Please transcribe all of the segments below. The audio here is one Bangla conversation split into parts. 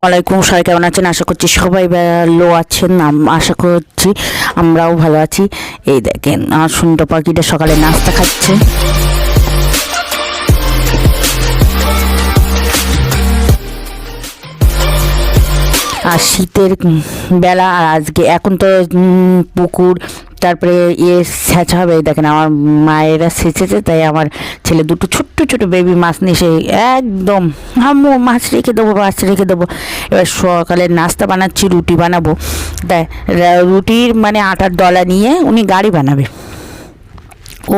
ওয়ালাইকুম, সবাই কেমন আছেন? আশা করছি সবাই ভালো আছেন। আশা করছি আমরাও ভালো আছি। এই দেখেন আর সুন্দর পাখিটা সকালে নাস্তা খাচ্ছে। আর শীতের বেলা, আর আজকে এখন তো পুকুর তারপরে সেচা হবে। দেখেন আমার মায়েরা সেচেছে, তাই আমার ছেলে দুটো ছোট্ট ছোট বেবি মাছ নিয়ে এসে একদম আম্মু মাছ রেখে দেবো, মাছ রেখে দেবো। এবার সকালে নাস্তা বানাচ্ছি, রুটি বানাবো। তাই রুটির মানে আটার দলা নিয়ে উনি গাড়ি বানাবে।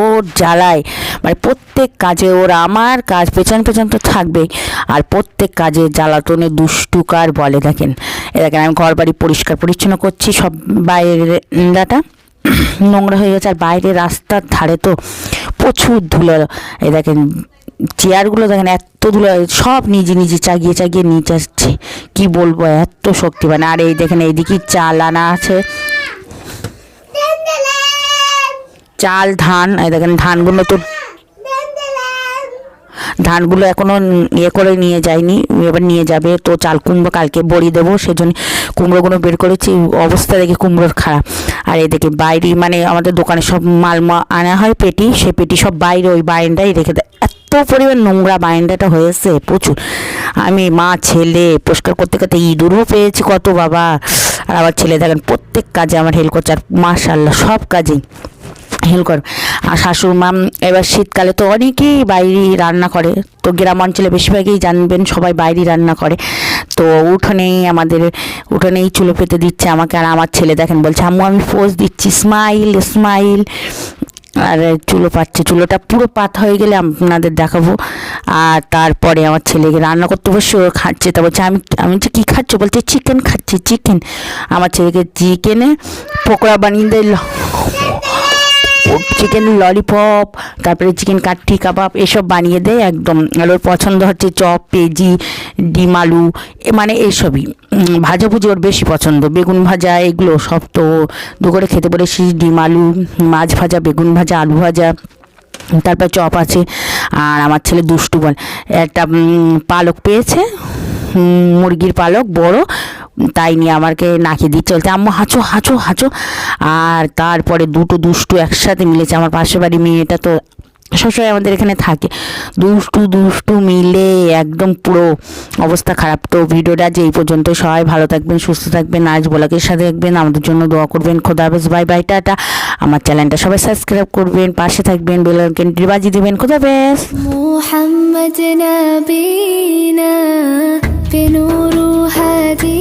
ওর জ্বালায় মানে প্রত্যেক কাজে ওর আমার কাজ পেছন পেছন তো থাকবেই, আর প্রত্যেক কাজে জ্বালাতনে দুষ্টুকার বলে। দেখেন আমি ঘর বাড়ি পরিষ্কার পরিচ্ছন্ন করছি, সব বাইরেটা নোংরা হয়ে গেছে। আর বাইরে রাস্তার ধারে তো প্রচুর ধুলো। এই দেখেন চেয়ারগুলো দেখেন এত ধুলো, সব নিজে নিজে চাগিয়ে চাগিয়ে নিয়ে যাচ্ছে। কী বলবো, এত শক্তিমান। আর এই দেখেন এইদিকে চাল আনা আছে, চাল ধান। এই দেখেন ধানগুলো এখনো করে নিয়ে যায়নি, এবার নিয়ে যাবে। তো চাল কুমড়ো কালকে বড়ি দেবো, সেজন্য কুমড়োগুলো বের করেছি। অবস্থা দেখে কুমড়োর খারাপ। আর এদিকে বাইরে মানে আমাদের দোকানে সব মাল আনা হয় পেটি, সে পেটি সব বাইরে ওই বারান্দায় রেখে দেয়। এত পরিমাণ নোংরা বারান্দাটা হয়েছে প্রচুর। আমি মা ছেলে পরিষ্কার করতে করতে ইঁদুরও পেয়েছি কত বাবা। আর আমার ছেলে দেখেন প্রত্যেক কাজে আমার হেল্প করছে, আর মাশাআল্লাহ সব কাজেই হেল্প কর। আর শাশুড় মাম এবার শীতকালে তো অনেকেই বাইরে রান্না করে, তো গ্রাম অঞ্চলে বেশিরভাগই জানবেন সবাই বাইরে রান্না করে। তো উঠোনেই চুলো পেতে দিচ্ছে আমাকে। আর আমার ছেলে দেখেন বলছে আম্মু আমি পোজ দিচ্ছি, স্মাইল স্মাইল। আর চুলো পাচ্ছে, চুলোটা পুরো পাতা হয়ে গেলে আপনাদের দেখাবো। আর তারপরে আমার ছেলেকে রান্না করতে বসে ও খাচ্ছে। তা বলছে আমি যে কী খাচ্ছ? বলছে চিকেন খাচ্ছি, চিকেন। আমার ছেলেকে চিকেনে পকোড়া বানিয়ে দিল, চিকেন ললিপপ, তারপরে চিকেন কাঠি কাবাব এসব বানিয়ে দেয় একদম। আর ওর পছন্দ হচ্ছে চপ, পেঁয়াজি, ডিম আলু, মানে এইসবই। ভাজাভুজি ওর বেশি পছন্দ, বেগুন ভাজা এগুলো সব। তো দুপুরে খেতে বলেছি ডিম আলু, মাছ ভাজা, বেগুন ভাজা, আলু ভাজা, তারপর চপ আছে। আর আমার ছেলে দুষ্টু বল একটা পালক পেয়েছে, মুরগির পালক বড়, তাই নিয়ে আমাকে নাকি দিচ্ছে, চলতে আম্মু হাঁচো হাঁচো হাঁচো। আর তারপরে দুটো দুষ্টু একসাথে মিলেছে। আমার পাশের বাড়ি মেয়েটা তো সবসময় আমাদের এখানে থাকে, দুষ্টু মিলে একদম পুরো অবস্থা খারাপ। তো ভিডিওটা যে এই পর্যন্ত, সবাই ভালো থাকবেন, সুস্থ থাকবেন, আজ ব্লগের সাথে থাকবেন, আমাদের জন্য দোয়া করবেন। খোদা হাফেজ, বাই বাই, টাটা। আমার চ্যানেলটা সবাই সাবস্ক্রাইব করবেন, পাশে থাকবেন, বেল আইকনটি বাজিয়ে দেবেন। খোদা হাফেজ। মুহাম্মদ নবীনা বিনুরু হাদি